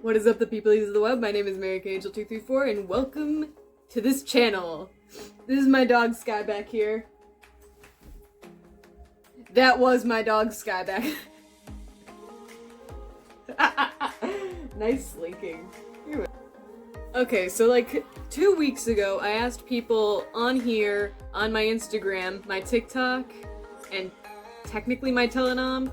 What is up, the peoplies of the web? My name is MaryKAngel234 and welcome to this channel. This is my dog Sky back here. That was my dog Sky back. Nice slinking. Okay, so like 2 weeks ago, I asked people on here, on my Instagram, my TikTok, and technically my Telenom,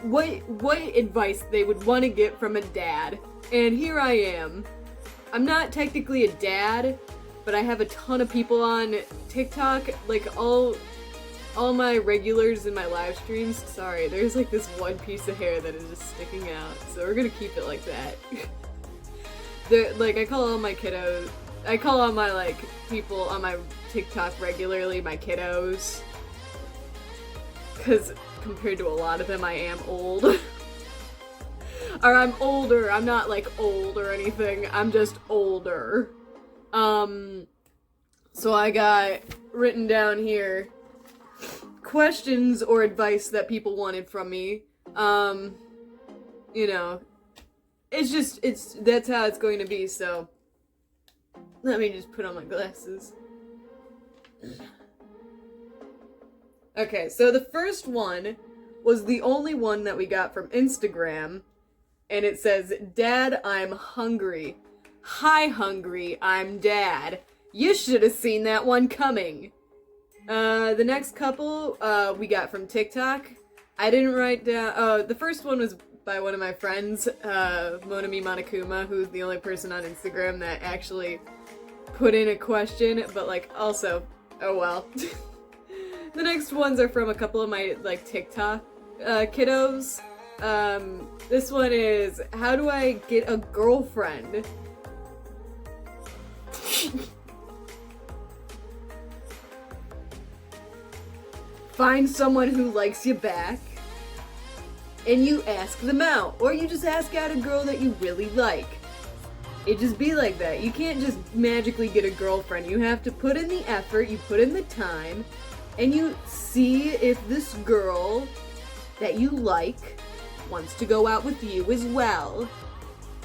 what advice they would want to get from a dad. And here I am. I'm not technically a dad, but I have a ton of people on TikTok, like all my regulars in my live streams. Sorry, there's like this one piece of hair that is just sticking out, so we're gonna keep it like that. Like, I call all my kiddos, I call all my like people on my TikTok regularly my kiddos, because compared to a lot of them I am old. Or I'm older, I'm not like old or anything, I'm just older. So I got written down here questions or advice that people wanted from me. You know, that's how it's going to be, so let me just put on my glasses. Okay, so the first one was the only one that we got from Instagram, and it says, "Dad, I'm hungry. Hi, hungry, I'm Dad. You should have seen that one coming." The next couple, we got from TikTok. I didn't write down, the first one was by one of my friends, Monami Monokuma, who's the only person on Instagram that actually put in a question, but like, also, oh well. The next ones are from a couple of my, like, TikTok, kiddos. This one is, how do I get a girlfriend? Find someone who likes you back, and you ask them out. Or you just ask out a girl that you really like. It just be like that. You can't just magically get a girlfriend. You have to put in the effort, you put in the time, and you see if this girl that you like wants to go out with you as well.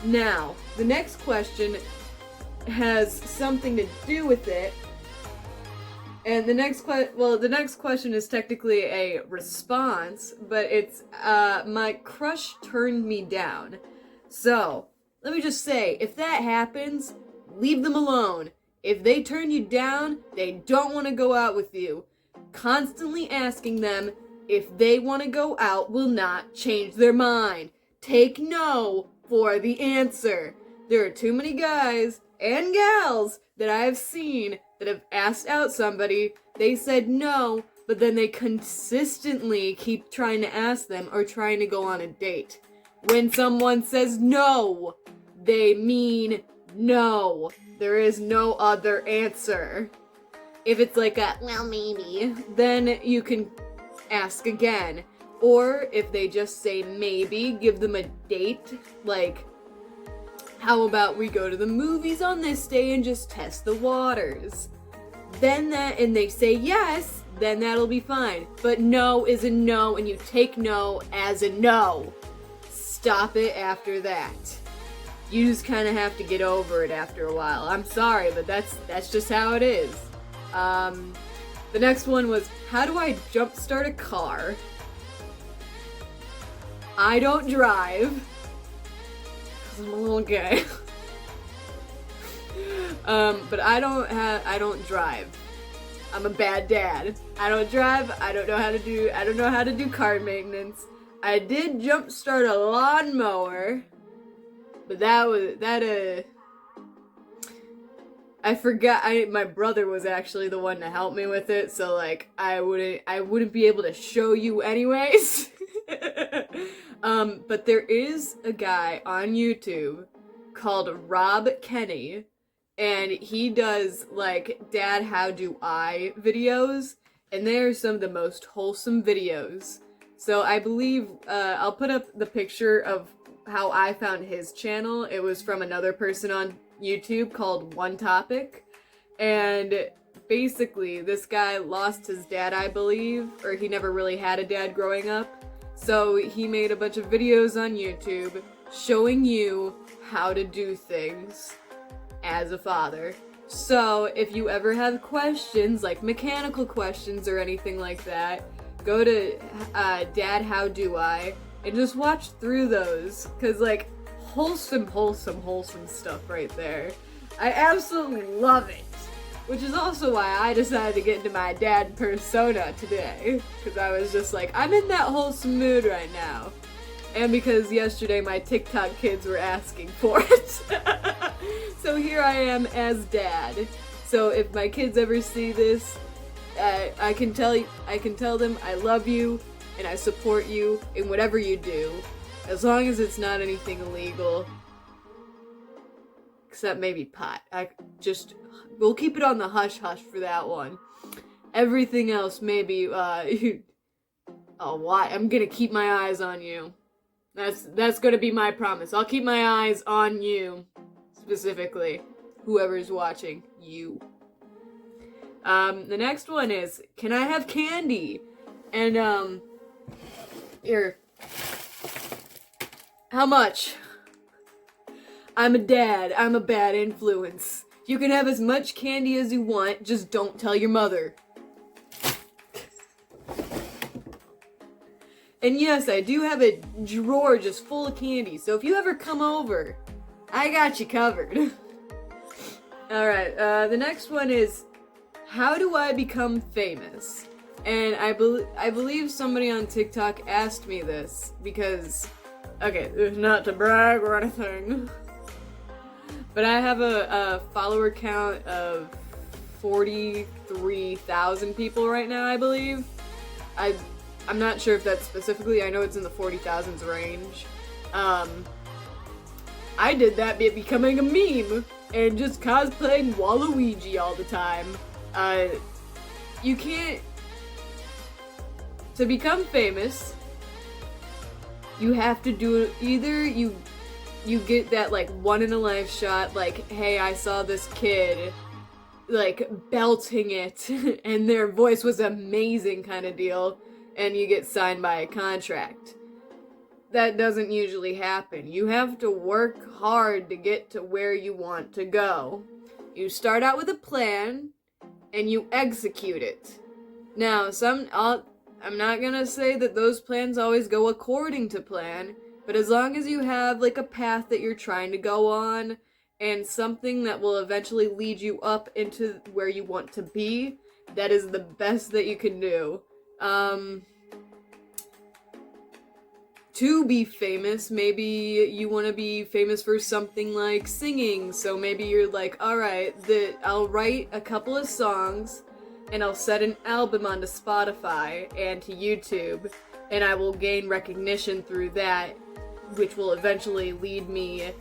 Now, the next question has something to do with it. And the next question is technically a response, but it's, my crush turned me down. So, let me just say, if that happens, leave them alone. If they turn you down, they don't want to go out with you. Constantly asking them if they want to go out will not change their mind. Take no for the answer. There are too many guys and gals that I have seen that have asked out somebody, they said no, but then they consistently keep trying to ask them or trying to go on a date. When someone says no, they mean no. There is no other answer. If it's like a, well, maybe, then you can ask again. Or if they just say maybe, give them a date, like, how about we go to the movies on this day and just test the waters? And they say yes, then that'll be fine. But no is a no, and you take no as a no. Stop it after that. You just kind of have to get over it after a while. I'm sorry, but that's just how it is. The next one was, how do I jumpstart a car? I don't drive. I'm a little gay. But I don't drive. I'm a bad dad. I don't drive, I don't know how to do car maintenance. I did jumpstart a lawnmower, but I forgot, my brother was actually the one to help me with it, so like, I wouldn't be able to show you anyways. But there is a guy on YouTube called Rob Kenny, and he does, like, Dad, How Do I videos, and they are some of the most wholesome videos. So I believe, I'll put up the picture of how I found his channel. It was from another person on YouTube called One Topic, and basically, this guy lost his dad, I believe, or he never really had a dad growing up. So he made a bunch of videos on YouTube showing you how to do things as a father. So if you ever have questions, like mechanical questions or anything like that, go to Dad How Do I and just watch through those, cause like wholesome stuff right there. I absolutely love it, which is also why I decided to get into my dad persona today, cause I was just like, I'm in that wholesome mood right now. And because yesterday my TikTok kids were asking for it. So here I am as dad. So if my kids ever see this, I can tell them I love you and I support you in whatever you do, as long as it's not anything illegal. Except maybe pot. We'll keep it on the hush hush for that one. Everything else maybe, I'm gonna keep my eyes on you. That's gonna be my promise. I'll keep my eyes on you, specifically. Whoever's watching, you. The next one is, can I have candy? And, here. How much? I'm a dad. I'm a bad influence. You can have as much candy as you want, just don't tell your mother. And yes, I do have a drawer just full of candy, so if you ever come over, I got you covered. Alright, the next one is, how do I become famous? And I believe somebody on TikTok asked me this, because, okay, not to brag or anything, but I have a follower count of 43,000 people right now, I believe. I'm not sure if that's specifically, I know it's in the 40,000s range. I did that by becoming a meme and just cosplaying LiQWYD all the time. You can't... To become famous, you have to do it, either you get that like one-in-a-life shot, like, hey, I saw this kid like belting it and their voice was amazing kind of deal, and you get signed by a contract. That doesn't usually happen. You have to work hard to get to where you want to go. You start out with a plan, and you execute it. Now, I'm not gonna say that those plans always go according to plan, but as long as you have, like, a path that you're trying to go on, and something that will eventually lead you up into where you want to be, that is the best that you can do. To be famous, maybe you want to be famous for something like singing, so maybe you're like, alright, I'll write a couple of songs, and I'll set an album onto Spotify and to YouTube, and I will gain recognition through that, which will eventually lead me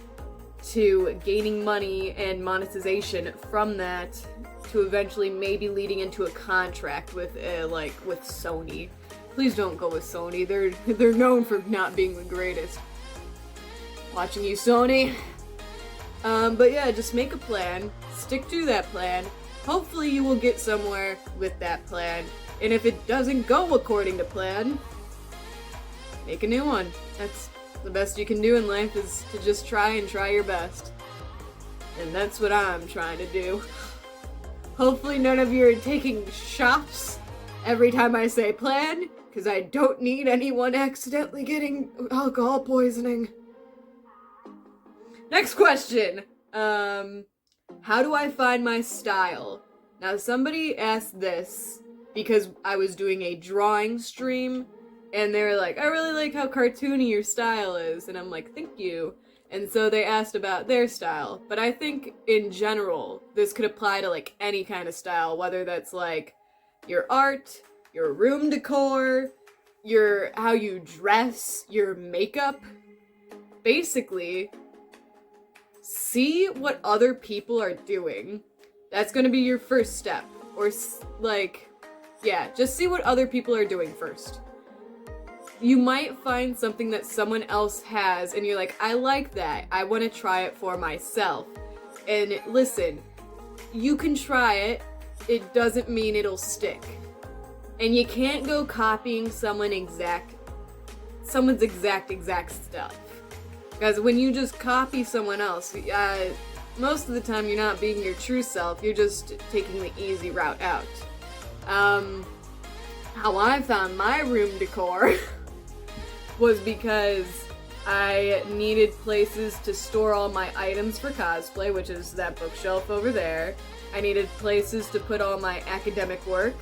to gaining money and monetization from that, to eventually maybe leading into a contract with with Sony. Please don't go with Sony. They're known for not being the greatest. Watching you, Sony. But yeah, just make a plan. Stick to that plan. Hopefully you will get somewhere with that plan. And if it doesn't go according to plan, make a new one. That's the best you can do in life, is to just try your best. And that's what I'm trying to do. Hopefully none of you are taking shots every time I say plan, because I don't need anyone accidentally getting alcohol poisoning. Next question. How do I find my style? Now, somebody asked this because I was doing a drawing stream, and they were like, I really like how cartoony your style is, and I'm like, thank you. And so they asked about their style, but I think in general, this could apply to like any kind of style, whether that's like your art, your room decor, how you dress, your makeup. Basically, see what other people are doing. That's gonna be your first step. Or just see what other people are doing first. You might find something that someone else has and you're like, I like that. I want to try it for myself. And listen, you can try it, it doesn't mean it'll stick. And you can't go copying someone's exact stuff. Because when you just copy someone else, most of the time you're not being your true self, you're just taking the easy route out. How I found my room decor was because I needed places to store all my items for cosplay, which is that bookshelf over there. I needed places to put all my academic work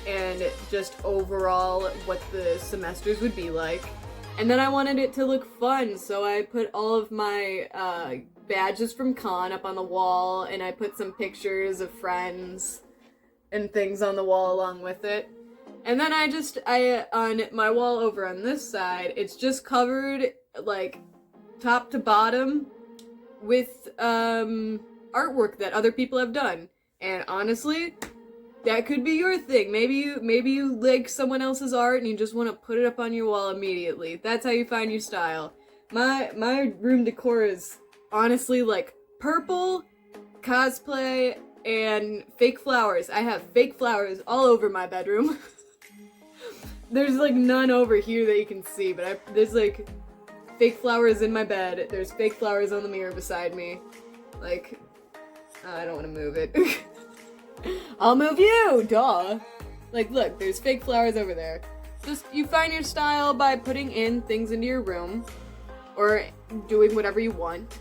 and just overall what the semesters would be like. And then I wanted it to look fun, so I put all of my badges from con up on the wall, and I put some pictures of friends and things on the wall along with it. And then I on my wall over on this side, it's just covered, like, top to bottom with artwork that other people have done. And honestly, that could be your thing. Maybe you like someone else's art and you just want to put it up on your wall immediately. That's how you find your style. My room decor is honestly like purple, cosplay, and fake flowers. I have fake flowers all over my bedroom. There's like none over here that you can see, but there's like fake flowers in my bed. There's fake flowers on the mirror beside me. Like, I don't want to move it. I'll move you, duh. Like, look, there's fake flowers over there. Just, you find your style by putting in things into your room, or doing whatever you want,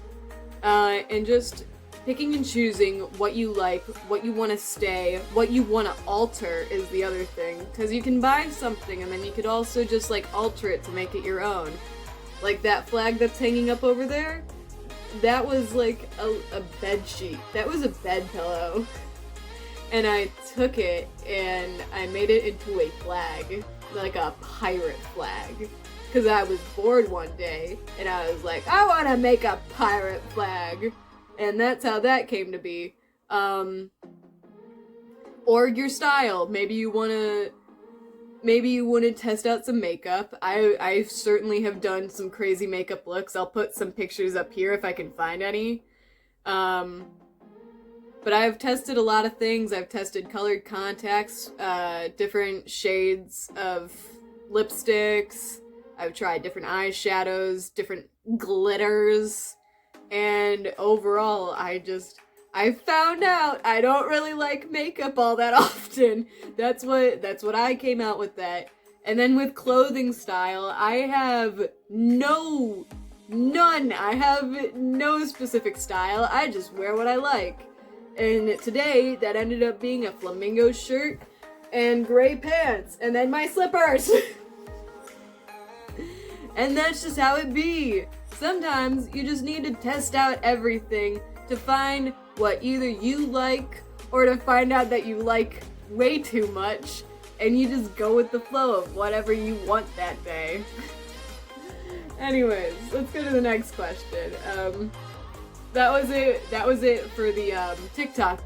and just picking and choosing what you like, what you want to stay, what you want to alter is the other thing. Because you can buy something and then you could also just, like, alter it to make it your own. Like that flag that's hanging up over there, that was like a bed sheet. That was a bed pillow. And I took it and I made it into a flag, like a pirate flag. Because I was bored one day and I was like, I want to make a pirate flag. And that's how that came to be. Or your style. Maybe you want to test out some makeup. I certainly have done some crazy makeup looks. I'll put some pictures up here if I can find any. But I've tested a lot of things. I've tested colored contacts, different shades of lipsticks. I've tried different eyeshadows, different glitters. And overall, I found out I don't really like makeup all that often. That's what I came out with that. And then with clothing style, I have none. I have no specific style. I just wear what I like. And today, that ended up being a flamingo shirt and gray pants, and then my slippers. And that's just how it be. Sometimes you just need to test out everything to find what either you like or to find out that you like way too much, and you just go with the flow of whatever you want that day. Anyways, let's go to the next question. That was it for the TikTok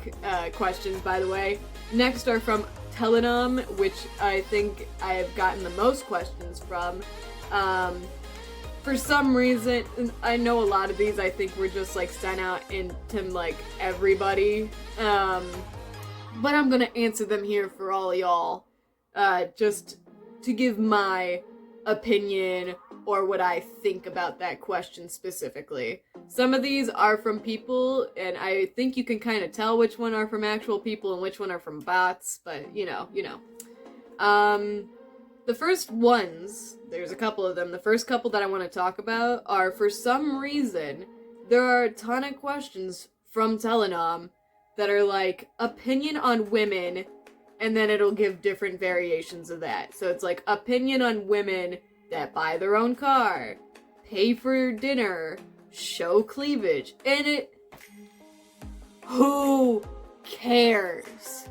questions, by the way. Next are from Telenom, which I think I have gotten the most questions from. For some reason, I know a lot of these I think were just like sent out into like everybody. But I'm gonna answer them here for all y'all. Just to give my opinion or what I think about that question specifically. Some of these are from people, and I think you can kind of tell which one are from actual people and which one are from bots, but you know. The first ones, there's a couple of them, the first couple that I want to talk about are, for some reason, there are a ton of questions from Telenom that are like, opinion on women, and then it'll give different variations of that. So it's like, opinion on women that buy their own car, pay for dinner, show cleavage, and who cares?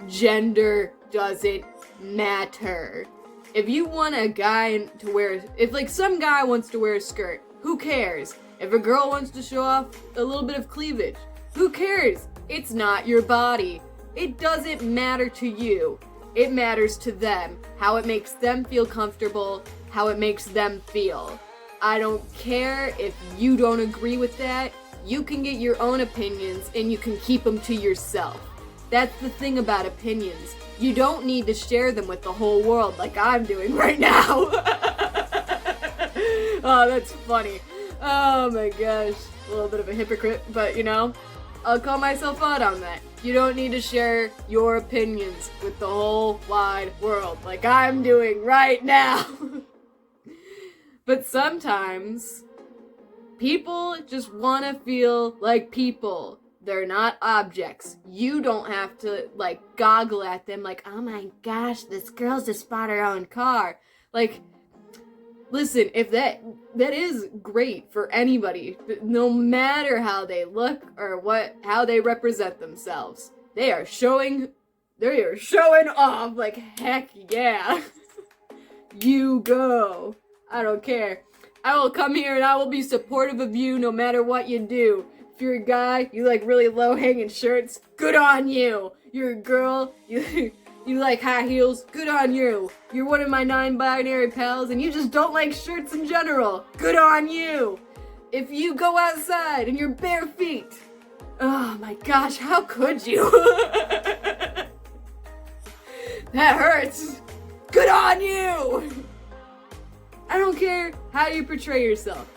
Gender doesn't matter. If you want a guy to wear, if like some guy wants to wear a skirt, who cares? If a girl wants to show off a little bit of cleavage, who cares? It's not your body. It doesn't matter to you. It matters to them, how it makes them feel comfortable, how it makes them feel. I don't care if you don't agree with that. You can get your own opinions and you can keep them to yourself. That's the thing about opinions. You don't need to share them with the whole world like I'm doing right now. Oh, that's funny. Oh my gosh. A little bit of a hypocrite, but you know, I'll call myself out on that. You don't need to share your opinions with the whole wide world like I'm doing right now. But sometimes people just want to feel like people. They're not objects. You don't have to, like, goggle at them like, oh my gosh, this girl's just bought her own car. Like, listen, if that is great for anybody, no matter how they look or how they represent themselves. They are showing off like, heck yeah. You go. I don't care. I will come here and I will be supportive of you no matter what you do. If you're a guy, you like really low-hanging shirts, good on you. You're a girl, you like high heels, good on you. You're one of my non-binary pals and you just don't like shirts in general, good on you. If you go outside in your bare feet, oh my gosh, how could you? That hurts. Good on you. I don't care how you portray yourself.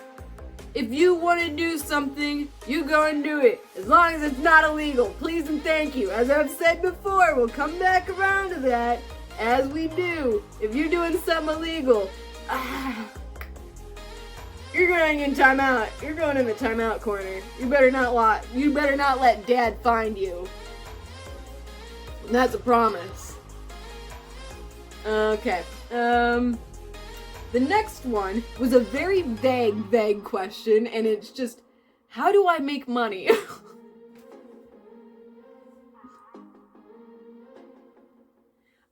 If you want to do something, you go and do it. As long as it's not illegal. Please and thank you. As I've said before, we'll come back around to that as we do. If you're doing something illegal, you're going in timeout. You're going in the timeout corner. You better not let Dad find you. And that's a promise. Okay. The next one was a very vague question, and it's just, how do I make money?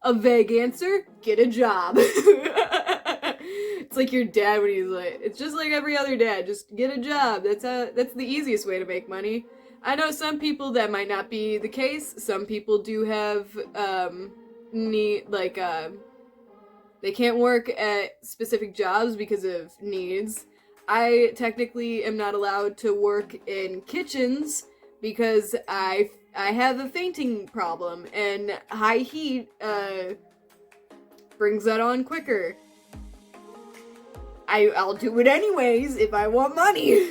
A vague answer, get a job. It's like your dad when he's like, it's just like every other dad, just get a job. That's the easiest way to make money. I know some people that might not be the case. Some people do have, they can't work at specific jobs because of needs. I technically am not allowed to work in kitchens because I have a fainting problem, and high heat brings that on quicker. I'll do it anyways if I want money.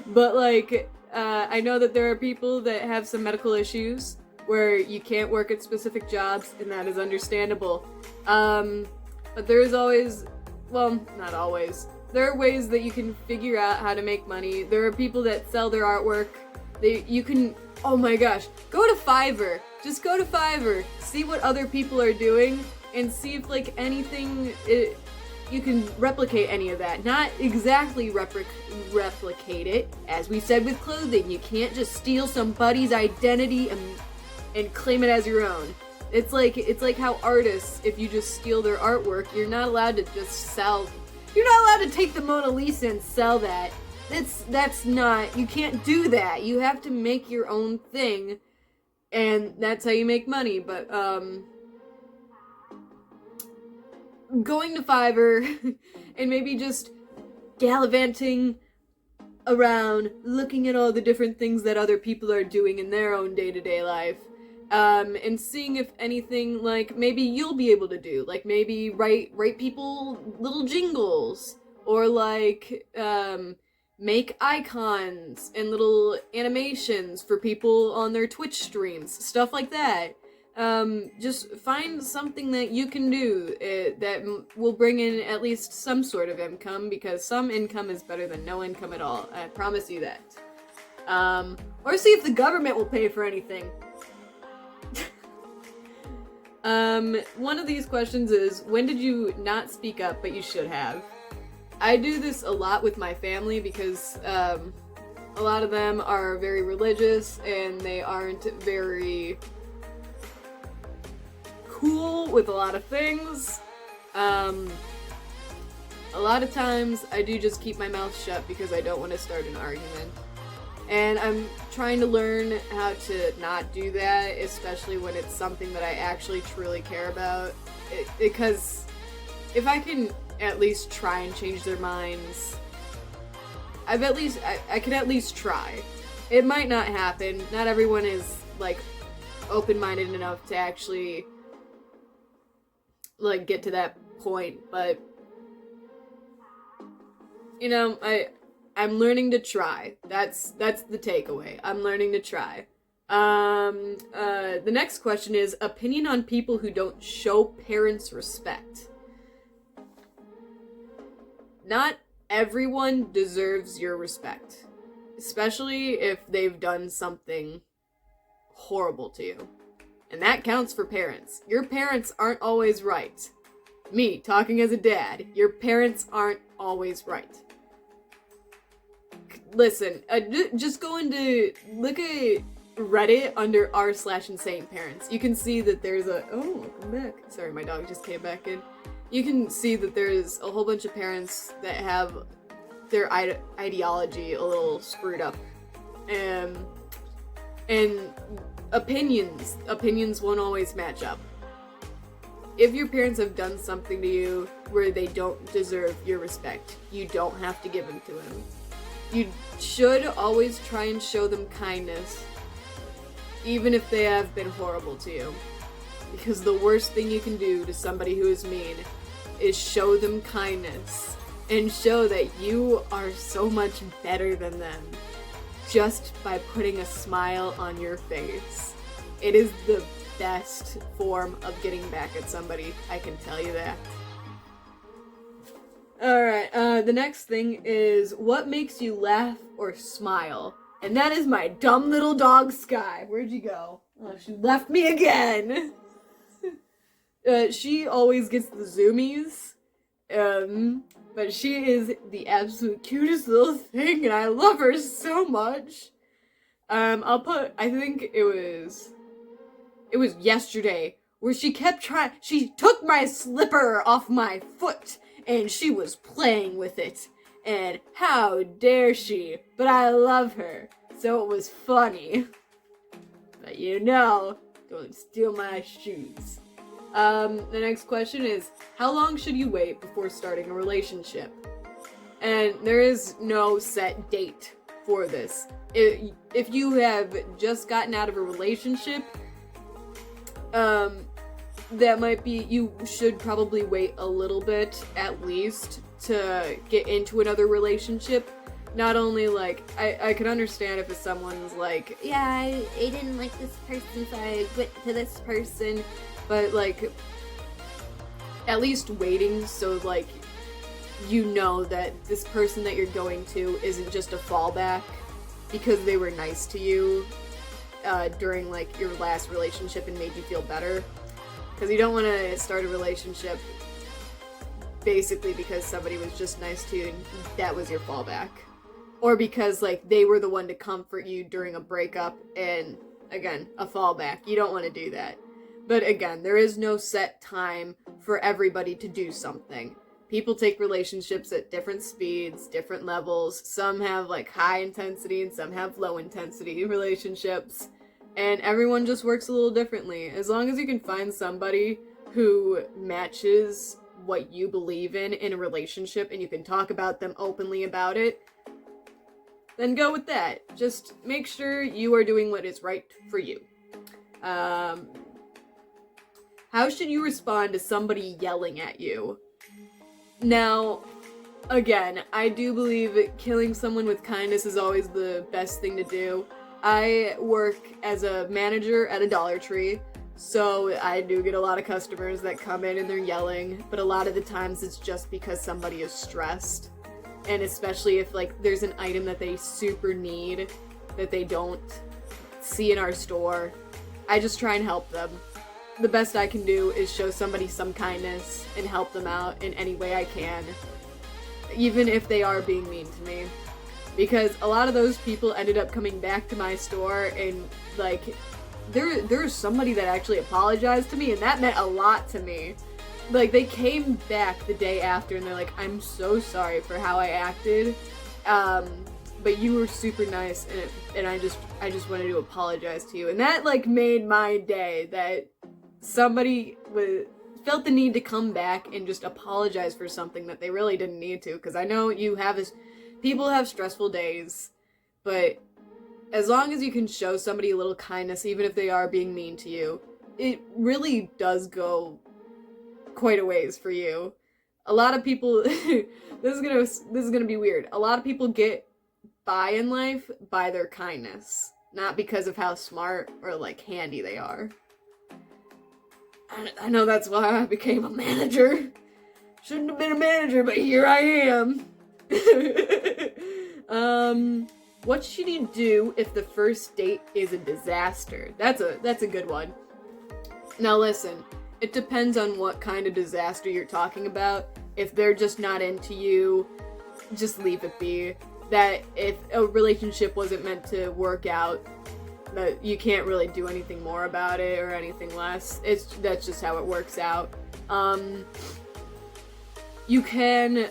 But like, I know that there are people that have some medical issues where you can't work at specific jobs, and that is understandable. But there is always, well, not always. There are ways that you can figure out how to make money. There are people that sell their artwork. You can, oh my gosh, go to Fiverr. Just go to Fiverr, see what other people are doing, and see if like anything, you can replicate any of that. Not exactly replicate it. As we said with clothing, you can't just steal somebody's identity and claim it as your own. It's like how artists, if you just steal their artwork, you're not allowed to just sell. You're not allowed to take the Mona Lisa and sell that. That's not, you can't do that. You have to make your own thing, and that's how you make money. But going to Fiverr and maybe just gallivanting around, looking at all the different things that other people are doing in their own day-to-day life. And seeing if anything, like, maybe you'll be able to do. Like, maybe write people little jingles. Or, like, make icons and little animations for people on their Twitch streams. Stuff like that. Just find something that you can do that will bring in at least some sort of income. Because some income is better than no income at all. I promise you that. Or see if the government will pay for anything. One of these questions is, when did you not speak up but you should have? I do this a lot with my family because, a lot of them are very religious and they aren't very cool with a lot of things. A lot of times I do just keep my mouth shut because I don't want to start an argument. And I'm trying to learn how to not do that, especially when it's something that I actually truly care about. Because if I can at least try and change their minds, I can at least try. It might not happen. Not everyone is like open-minded enough to actually like get to that point, but you know, I'm learning to try. That's the takeaway. I'm learning to try. The next question is opinion on people who don't show parents respect. Not everyone deserves your respect, especially if they've done something horrible to you. And that counts for parents. Your parents aren't always right. Me, talking as a dad, your parents aren't always right. Listen, just go into, look at Reddit under r/insane parents. You can see that there's a, oh, welcome back. Sorry, my dog just came back in. You can see that there's a whole bunch of parents that have their ideology a little screwed up. And opinions won't always match up. If your parents have done something to you where they don't deserve your respect, you don't have to give them to them. You should always try and show them kindness, even if they have been horrible to you. Because the worst thing you can do to somebody who is mean is show them kindness and show that you are so much better than them just by putting a smile on your face. It is the best form of getting back at somebody, I can tell you that. Alright, the next thing is what makes you laugh or smile? And that is my dumb little dog, Sky. Where'd you go? Oh, she left me again! She always gets the zoomies, but she is the absolute cutest little thing, and I love her so much. I think it was yesterday, where she kept she took my slipper off my foot, and she was playing with it, and how dare she, but I love her, so it was funny. But you know, don't steal my shoes. The next question is, how long should you wait before starting a relationship? And there is no set date for this. If you have just gotten out of a relationship, that might be, you should probably wait a little bit at least to get into another relationship. Not only like, I can understand if someone's like, yeah, I didn't like this person, so I went to this person, but like, at least waiting so like, you know that this person that you're going to isn't just a fallback because they were nice to you during like your last relationship and made you feel better. Because you don't want to start a relationship basically because somebody was just nice to you and that was your fallback. Or because like they were the one to comfort you during a breakup and again, a fallback. You don't want to do that. But again, there is no set time for everybody to do something. People take relationships at different speeds, different levels. Some have like high intensity and some have low intensity relationships. And everyone just works a little differently. As long as you can find somebody who matches what you believe in a relationship and you can talk about them openly about it, then go with that. Just make sure you are doing what is right for you. How should you respond to somebody yelling at you? Now, again, I do believe that killing someone with kindness is always the best thing to do. I work as a manager at a Dollar Tree, so I do get a lot of customers that come in and they're yelling, but a lot of the times it's just because somebody is stressed. And especially if like there's an item that they super need that they don't see in our store, I just try and help them. The best I can do is show somebody some kindness and help them out in any way I can, even if they are being mean to me. Because a lot of those people ended up coming back to my store and like there's somebody that actually apologized to me and that meant a lot to me. Like they came back the day after and they're like, I'm so sorry for how I acted, but you were super nice and I just wanted to apologize to you. And that like made my day that somebody felt the need to come back and just apologize for something that they really didn't need to. Because I know people have stressful days, but as long as you can show somebody a little kindness, even if they are being mean to you, it really does go quite a ways for you. A lot of people, this is gonna be weird. A lot of people get by in life by their kindness, not because of how smart or like handy they are. I know that's why I became a manager. Shouldn't have been a manager, but here I am. What should you do if the first date is a disaster? That's a good one. Now listen, it depends on what kind of disaster you're talking about. If they're just not into you, just leave it be. That if a relationship wasn't meant to work out, that you can't really do anything more about it or anything less. That's just how it works out. You can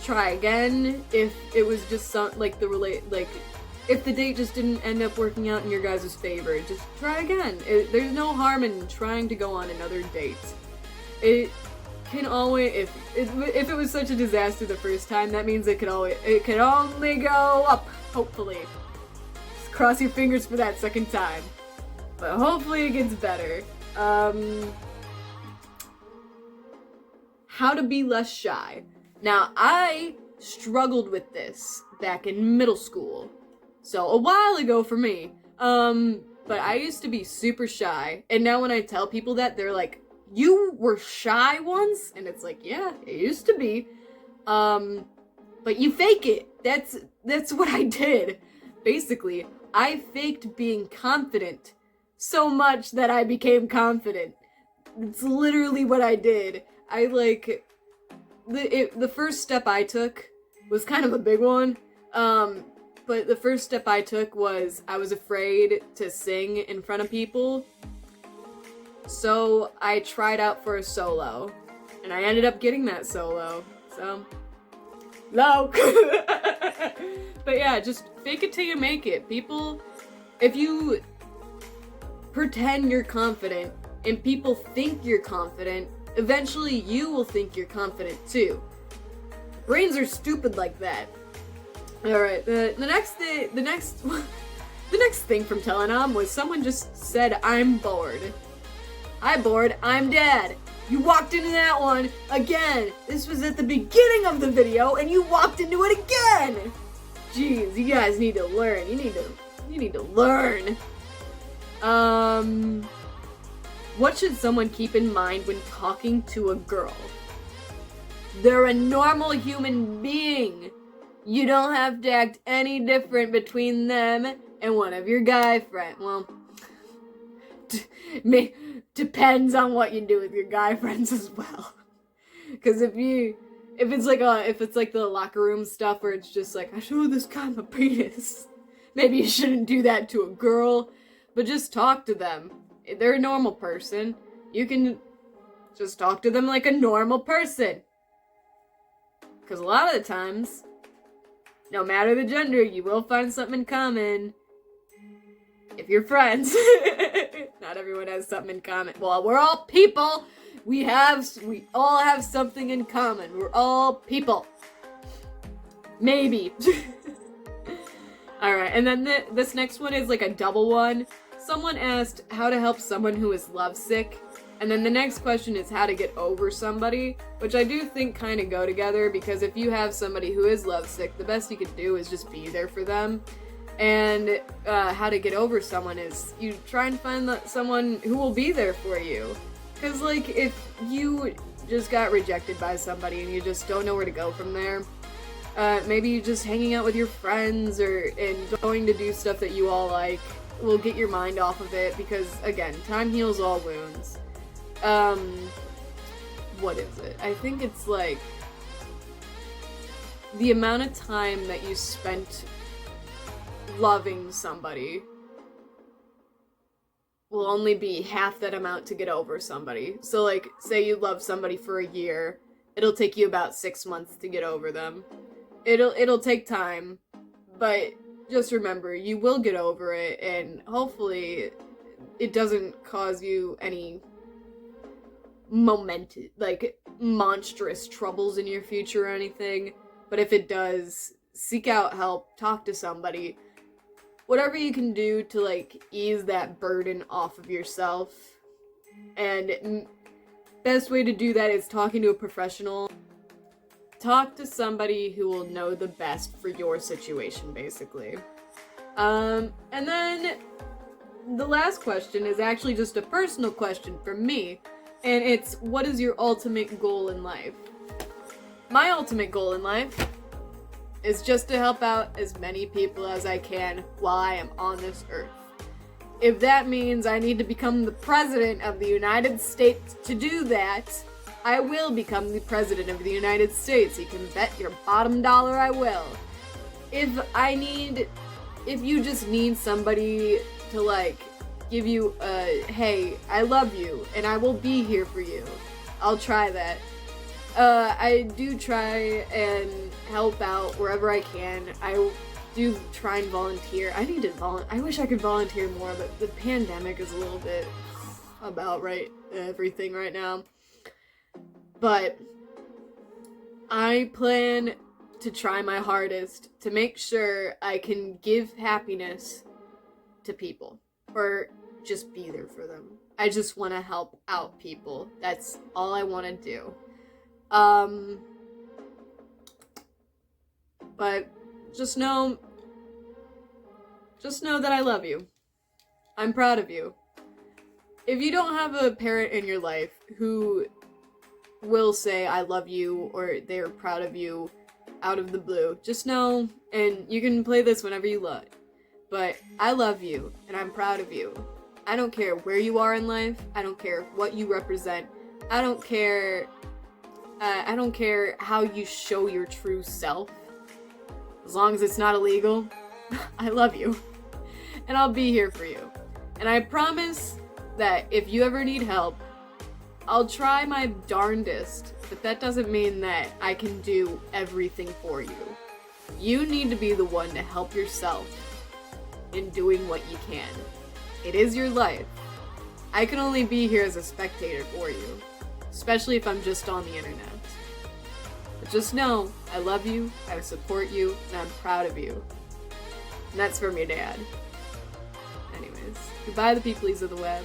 try again if it was just if the date just didn't end up working out in your guys' favor. Just try again. There's no harm in trying to go on another date. It can always, if it was such a disaster the first time, that means it can only go up, hopefully. Just cross your fingers for that second time. But hopefully it gets better. How to be less shy. Now, I struggled with this back in middle school. So, a while ago for me. But I used to be super shy. And now when I tell people that, they're like, you were shy once? And it's like, yeah, it used to be. But you fake it. That's what I did. Basically, I faked being confident so much that I became confident. It's literally what I did. The first step I took was kind of a big one. But the first step I took was I was afraid to sing in front of people. So I tried out for a solo. And I ended up getting that solo. So, low. But yeah, just fake it till you make it. People, if you pretend you're confident and people think you're confident, eventually you will think you're confident too. Brains are stupid like that. Alright, the next thing from Telenom was someone just said, I'm bored. Hi bored, I'm dead. You walked into that one again. This was at the beginning of the video and you walked into it again. Jeez, you guys need to learn. You need to learn. What should someone keep in mind when talking to a girl? They're a normal human being. You don't have to act any different between them and one of your guy friends. Well, depends on what you do with your guy friends as well. Because if it's like the locker room stuff where it's just like, I showed this guy my penis. Maybe you shouldn't do that to a girl, but just talk to them. They're a normal person. You can just talk to them like a normal person. Because a lot of the times, no matter the gender, you will find something in common. If you're friends. Not everyone has something in common. Well, we're all people. We all have something in common. We're all people. Maybe. Alright, and then this next one is like a double one. Someone asked how to help someone who is lovesick. And then the next question is how to get over somebody, which I do think kind of go together, because if you have somebody who is lovesick, the best you could do is just be there for them. And how to get over someone is you try and find someone who will be there for you. Because, like, if you just got rejected by somebody and you just don't know where to go from there, maybe you just hanging out with your friends and going to do stuff that you all like will get your mind off of it, because, again, time heals all wounds. What is it? I think it's like the amount of time that you spent loving somebody will only be half that amount to get over somebody. So, like, say you love somebody for a year, it'll take you about 6 months to get over them. It'll take time, but just remember, you will get over it, and hopefully it doesn't cause you any monstrous troubles in your future or anything. But if it does, seek out help, talk to somebody. whatever you can do to, like, ease that burden off of yourself. And best way to do that is talking to a professional. Talk to somebody who will know the best for your situation, basically. And then the last question is actually just a personal question from me, and it's, what is your ultimate goal in life? My ultimate goal in life is just to help out as many people as I can while I am on this earth. If that means I need to become the president of the United States to do that, I will become the president of the United States. You can bet your bottom dollar I will. If you just need somebody to, like, give you a, hey, I love you, and I will be here for you, I'll try that. I do try and help out wherever I can. I do try and volunteer. I wish I could volunteer more, but the pandemic is a little bit about everything right now. But I plan to try my hardest to make sure I can give happiness to people, or just be there for them. I just want to help out people. That's all I want to do. But just know that I love you. I'm proud of you. If you don't have a parent in your life who will say I love you or they're proud of you out of the blue, just know, and you can play this whenever you like, but I love you and I'm proud of you. I don't care where you are in life. I don't care what you represent. I don't care how you show your true self. As long as it's not illegal, I love you. And I'll be here for you. And I promise that if you ever need help, I'll try my darndest, but that doesn't mean that I can do everything for you. You need to be the one to help yourself in doing what you can. It is your life. I can only be here as a spectator for you, especially if I'm just on the internet. But just know, I love you, I support you, and I'm proud of you. And that's from your dad. Anyways, goodbye the peoplies of the web.